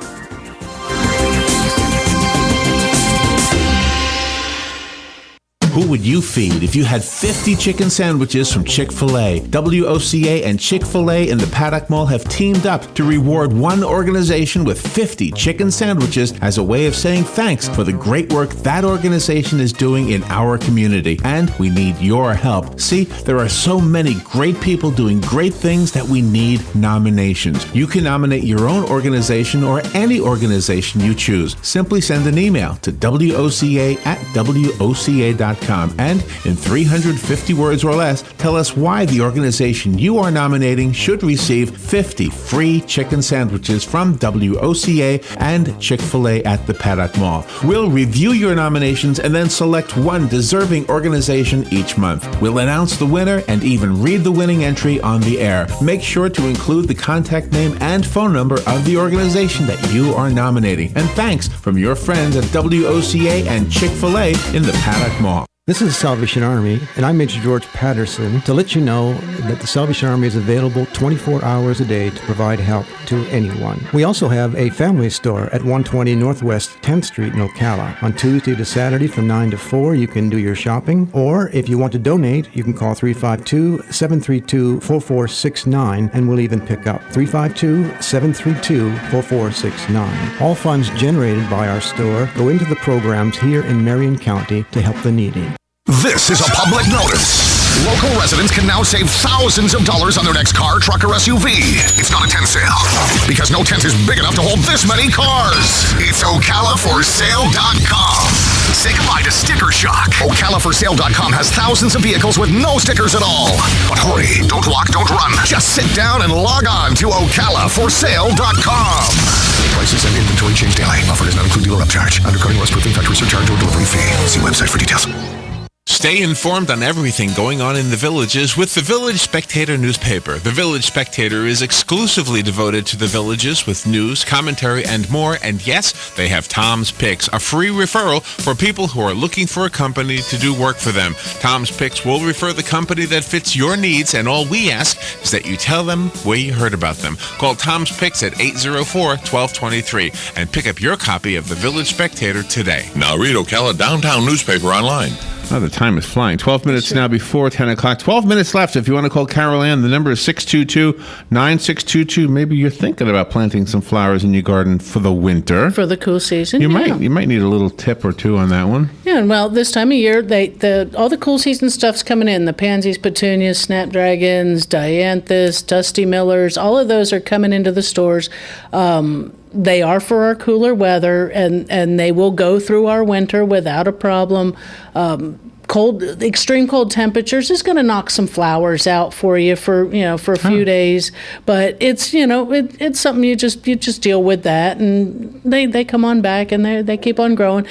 Who would you feed if you had 50 chicken sandwiches from Chick-fil-A? WOCA and Chick-fil-A in the Paddock Mall have teamed up to reward one organization with 50 chicken sandwiches as a way of saying thanks for the great work that organization is doing in our community. And we need your help. See, there are so many great people doing great things that we need nominations. You can nominate your own organization or any organization you choose. Simply send an email to WOCA@WOCA.com. WOCA.com, and in 350 words or less, tell us why the organization you are nominating should receive 50 free chicken sandwiches from WOCA and Chick-fil-A at the Paddock Mall. We'll review your nominations and then select one deserving organization each month. We'll announce the winner and even read the winning entry on the air. Make sure to include the contact name and phone number of the organization that you are nominating. And thanks from your friends at WOCA and Chick-fil-A in the Paddock Mall. This is the Salvation Army, and I'm Major George Patterson to let you know that the Salvation Army is available 24 hours a day to provide help to anyone. We also have a family store at 120 Northwest 10th Street in Ocala. On Tuesday to Saturday from 9 to 4, you can do your shopping, or if you want to donate, you can call 352-732-4469, and we'll even pick up 352-732-4469. All funds generated by our store go into the programs here in Marion County to help the needy. This is a public notice. Local residents can now save thousands of dollars on their next car, truck, or SUV. It's not a tent sale, because no tent is big enough to hold this many cars. It's OcalaForSale.com. Say goodbye to sticker shock. OcalaForSale.com has thousands of vehicles with no stickers at all. But hurry, don't walk, don't run. Just sit down and log on to OcalaForSale.com. Prices and inventory change daily. Offer does not include dealer upcharge, undercutting, less proofing, factory surcharge, or delivery fee. See website for details. Stay informed on everything going on in the Villages with the Village Spectator newspaper. The Village Spectator is exclusively devoted to the Villages with news, commentary, and more. And yes, they have Tom's Picks, a free referral for people who are looking for a company to do work for them. Tom's Picks will refer the company that fits your needs, and all we ask is that you tell them where you heard about them. Call Tom's Picks at 804-1223 and pick up your copy of the Village Spectator today. Now read Ocala Downtown newspaper online. Oh, the time is flying. 12 minutes now before 10 o'clock. 12 minutes left. If you want to call Carol Ann, the number is 622-9622. Maybe you're thinking about planting some flowers in your garden for the winter. For the cool season, You might need a little tip or two on that one. Yeah, well, this time of year, all the cool season stuff's coming in. The pansies, petunias, snapdragons, dianthus, dusty millers, all of those are coming into the stores. They are for our cooler weather, and they will go through our winter without a problem. Extreme cold temperatures is going to knock some flowers out for you for a few days, but it's it's something you just deal with that, and they come on back and they keep on growing.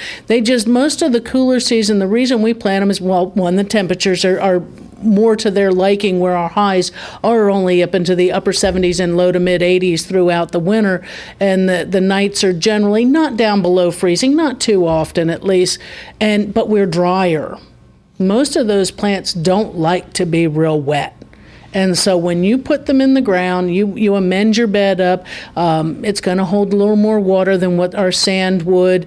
Most of the cooler season, the reason we plant them is, well, one, the temperatures are more to their liking, where our highs are only up into the upper 70s and low to mid 80s throughout the winter, and the nights are generally not down below freezing, not too often at least, but we're drier. Most of those plants don't like to be real wet. And so when you put them in the ground, you amend your bed up. It's going to hold a little more water than what our sand would.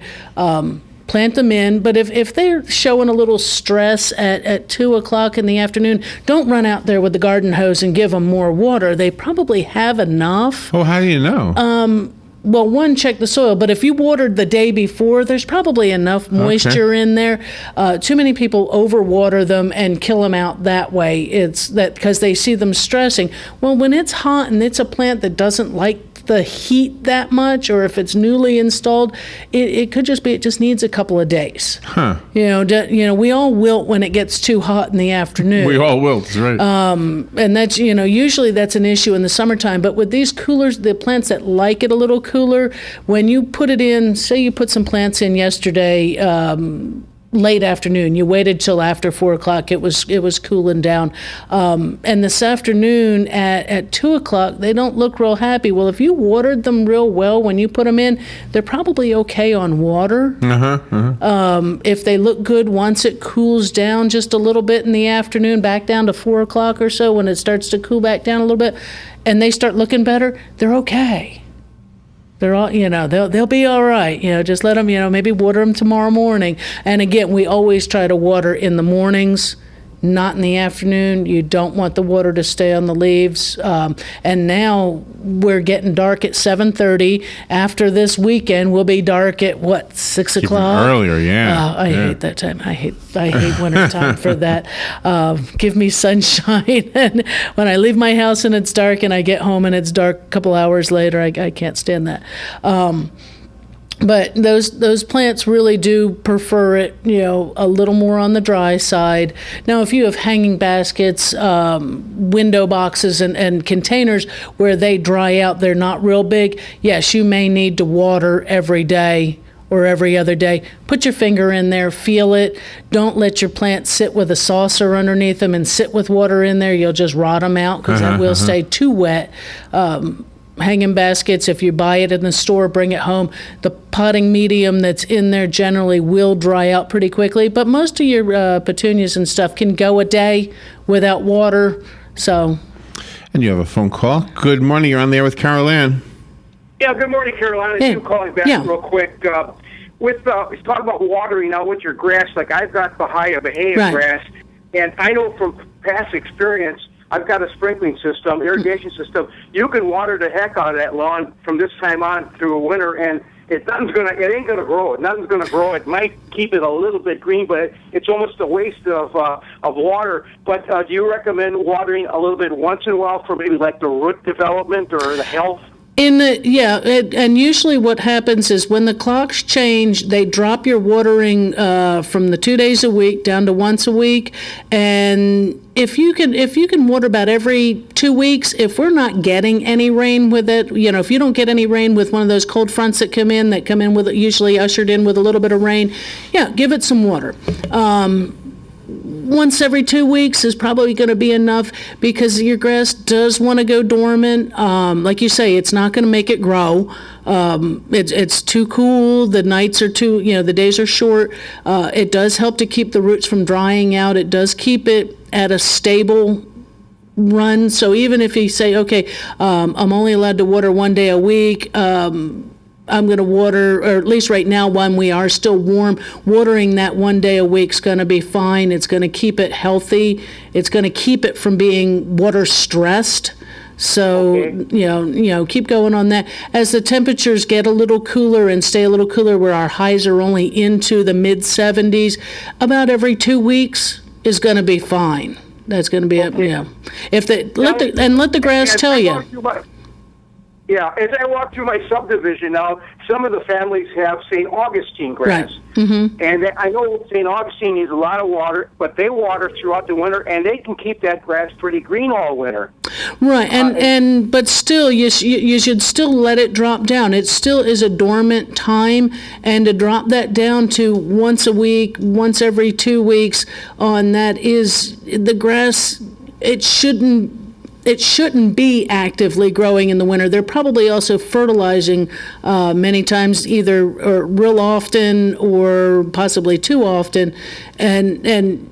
Plant them in, but if they're showing a little stress at 2 o'clock in the afternoon, don't run out there with the garden hose and give them more water. They probably have enough. Well, how do you know? Well, one, check the soil, but if you watered the day before, there's probably enough moisture in there. Too many people overwater them and kill them out that way. It's that because they see them stressing. Well, when it's hot and it's a plant that doesn't like the heat that much, or if it's newly installed, it could just be it just needs a couple of days. Huh. We all wilt when it gets too hot in the afternoon. We all wilt, that's right. And that's usually that's an issue in the summertime. But with these coolers, the plants that like it a little cooler, when you put it in, say you put some plants in yesterday. Late afternoon. You waited till after 4 o'clock. It was cooling down. And this afternoon at 2 o'clock, they don't look real happy. Well, if you watered them real well when you put them in, they're probably okay on water. If they look good once it cools down just a little bit in the afternoon, back down to 4 o'clock or so, when it starts to cool back down a little bit, and they start looking better, they're okay. They're all, they'll be all right. Just let them, maybe water them tomorrow morning. And again, we always try to water in the mornings, not in the afternoon. You don't want the water to stay on the leaves. And now we're getting dark at 7:30. After this weekend, we'll be dark at 6 o'clock? Earlier, yeah. I hate that time. I hate winter time for that. Give me sunshine. And when I leave my house and it's dark and I get home and it's dark a couple hours later, I can't stand that. But those plants really do prefer it, a little more on the dry side. Now, if you have hanging baskets, window boxes, and containers where they dry out, they're not real big, yes, you may need to water every day or every other day. Put your finger in there, feel it. Don't let your plants sit with a saucer underneath them and sit with water in there. You'll just rot them out because that will stay too wet. Hanging baskets, if you buy it in the store, bring it home. The potting medium that's in there generally will dry out pretty quickly, but most of your petunias and stuff can go a day without water. So. And you have a phone call. Good morning. You're on there with Carol Ann. Yeah, good morning, Carolina. Hey. You calling back real quick. Let's talk about watering now with your grass. Like I've got Bahia grass, and I know from past experience, I've got a sprinkling system, irrigation system. You can water the heck out of that lawn from this time on through winter, and it ain't gonna grow. Nothing's gonna grow. It might keep it a little bit green, but it's almost a waste of water. But do you recommend watering a little bit once in a while for maybe like the root development or the health? And usually what happens is when the clocks change, they drop your watering from the 2 days a week down to once a week. And if you can water about every 2 weeks, if we're not getting any rain with it, if you don't get any rain with one of those cold fronts that come in with usually ushered in with a little bit of rain, give it some water. Once every 2 weeks is probably going to be enough because your grass does want to go dormant. Like you say, it's not going to make it grow. It's too cool. The nights are the days are short. It does help to keep the roots from drying out. It does keep it at a stable run. So even if you say, okay, I'm only allowed to water 1 day a week, I'm going to water, or at least right now when we are still warm, watering that 1 day a week is going to be fine. It's going to keep it healthy. It's going to keep it from being water stressed. So, keep going on that. As the temperatures get a little cooler and stay a little cooler where our highs are only into the mid 70s, about every 2 weeks is going to be fine. That's going to be let the grass tell you. Yeah, as I walk through my subdivision now, some of the families have St. Augustine grass. Right. Mm-hmm. And I know St. Augustine needs a lot of water, but they water throughout the winter, and they can keep that grass pretty green all winter. Right, but still, you should still let it drop down. It still is a dormant time, and to drop that down to once a week, once every 2 weeks on that is the grass. It shouldn't be actively growing in the winter. They're probably also fertilizing many times, either or real often or possibly too often. And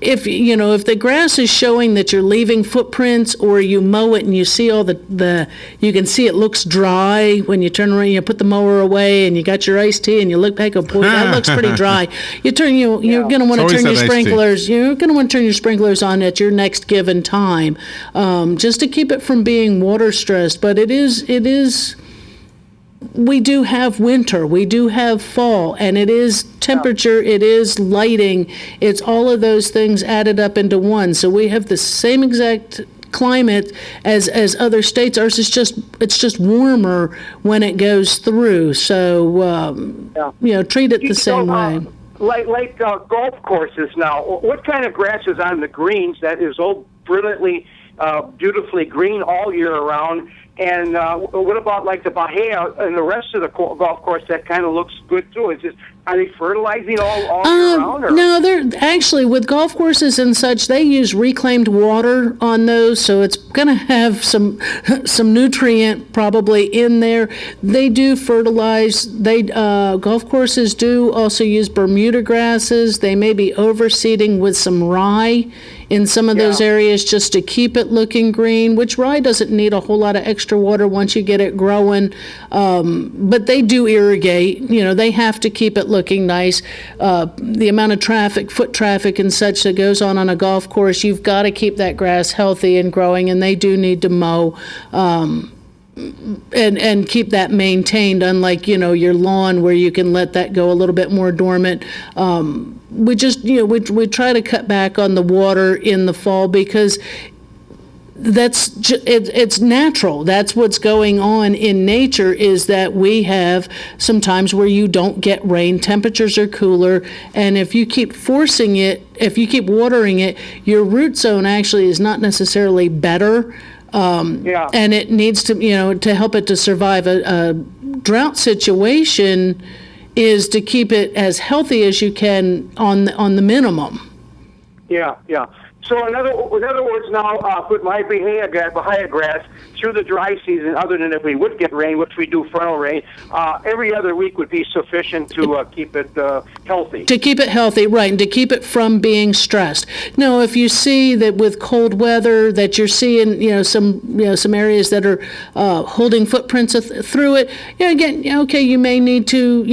if the grass is showing that you're leaving footprints, or you mow it and you see all you can see it looks dry when you turn around, you put the mower away and you got your iced tea and you look back, oh boy, that looks pretty dry. You're going to want to turn your sprinklers. You're going to want to turn your sprinklers on at your next given time, just to keep it from being water stressed. But it is. We do have winter, we do have fall, and it is temperature, it is lighting, it's all of those things added up into one. So we have the same exact climate as other states. Ours is just warmer when it goes through. So treat it the same way. Like golf courses now. What kind of grass is on the greens that is all brilliantly, beautifully green all year around? And what about like the Bahia and the rest of the golf course that kind of looks good too? Are they fertilizing all year round? Or? No, they're actually, with golf courses and such, they use reclaimed water on those, so it's going to have some nutrient probably in there. They do fertilize. Golf courses do also use Bermuda grasses. They may be overseeding with some rye in some of those areas just to keep it looking green, which rye doesn't need a whole lot of extra water once you get it growing. But they do irrigate. They have to keep it looking nice. The amount of foot traffic and such that goes on a golf course, you've got to keep that grass healthy and growing, and they do need to mow. And keep that maintained, unlike your lawn where you can let that go a little bit more dormant. We just we try to cut back on the water in the fall because it's natural. That's what's going on in nature, is that we have some times where you don't get rain, temperatures are cooler, and if you keep forcing it, if you keep watering it, your root zone actually is not necessarily better. And it needs to, to help it to survive a drought situation, is to keep it as healthy as you can on the minimum. Yeah. So in other words, now put my bahia grass through the dry season, other than if we would get rain, which we do frontal rain, every other week would be sufficient to keep it healthy. To keep it healthy, right, and to keep it from being stressed. Now, if you see that with cold weather that you're seeing, some areas that are holding footprints through it, again, okay, you may need to,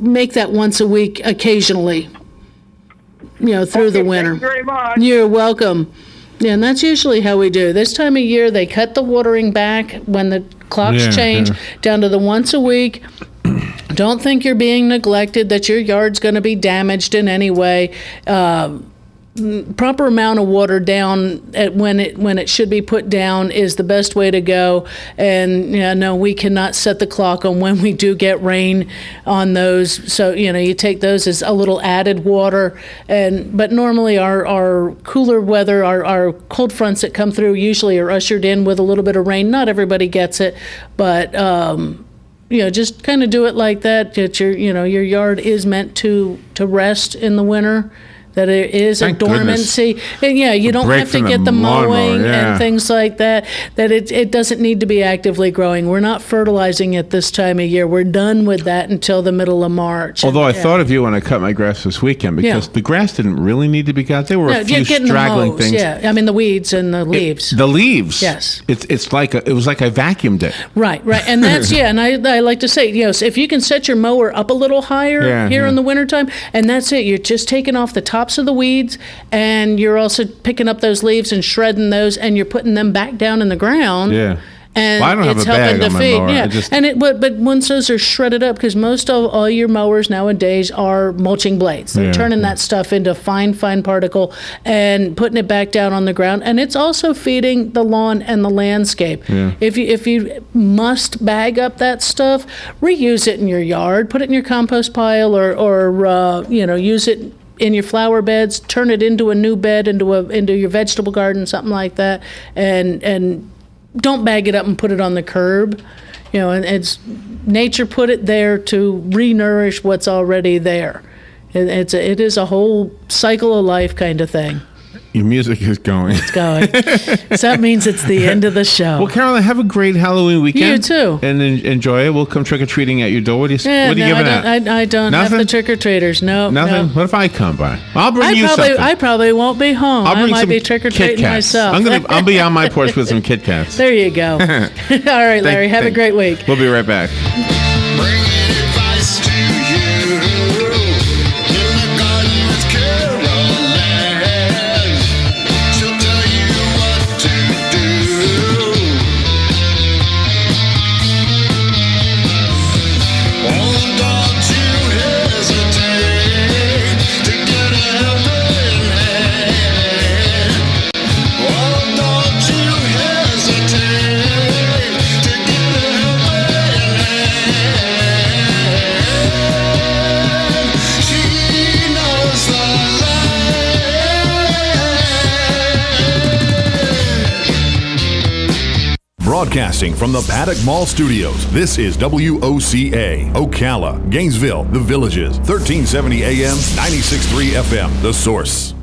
make that once a week occasionally. Through the winter. Thank you very much. You're welcome. Yeah, and that's usually how we do. This time of year, they cut the watering back when the clocks change down to the once a week. Don't think you're being neglected, that your yard's going to be damaged in any way. Proper amount of water down when it should be put down is the best way to go. And no, we cannot set the clock on when we do get rain on those. So you take those as a little added water. But normally our cooler weather, our cold fronts that come through usually are ushered in with a little bit of rain. Not everybody gets it, but just kind of do it like that. That your yard is meant to rest in the winter. That it is a dormancy. And you don't have to get the mowing and things like that. That it doesn't need to be actively growing. We're not fertilizing it this time of year. We're done with that until the middle of March. Although I thought of you when I cut my grass this weekend, because the grass didn't really need to be cut. There were a few straggling things. Yeah, I mean the weeds and the leaves. The leaves. Yes. It was like I vacuumed it. Right, and that's and I like to say, so if you can set your mower up a little higher here in the wintertime, and that's it. You're just taking off the tops of the weeds, and you're also picking up those leaves and shredding those, and you're putting them back down in the ground. Yeah. And I don't have it's a bag helping on to my feed. mower. Yeah. But once those are shredded up, because most of all your mowers nowadays are mulching blades. They're turning that stuff into fine particle and putting it back down on the ground. And it's also feeding the lawn and the landscape. Yeah. If you must bag up that stuff, reuse it in your yard, put it in your compost pile, or use it in your flower beds, turn it into a new bed, into your vegetable garden, something like that, and don't bag it up and put it on the curb. And it's nature put it there to re-nourish what's already there. It is a whole cycle of life kind of thing. Your music is going. It's going. So that means it's the end of the show. Well, Carolyn, have a great Halloween weekend. You too. And enjoy it. We'll come trick-or-treating at your door. What are you giving out? I don't Nothing? have the trick-or-treaters. No. Nothing? No. What if I come by? I'll bring you something. I probably won't be home. I'll bring I might be trick-or-treating myself. I'll be on my porch with some Kit Kats. There you go. All right, Larry. Have a great week. We'll be right back. Broadcasting from the Paddock Mall Studios, this is WOCA, Ocala, Gainesville, The Villages, 1370 AM, 96.3 FM, The Source.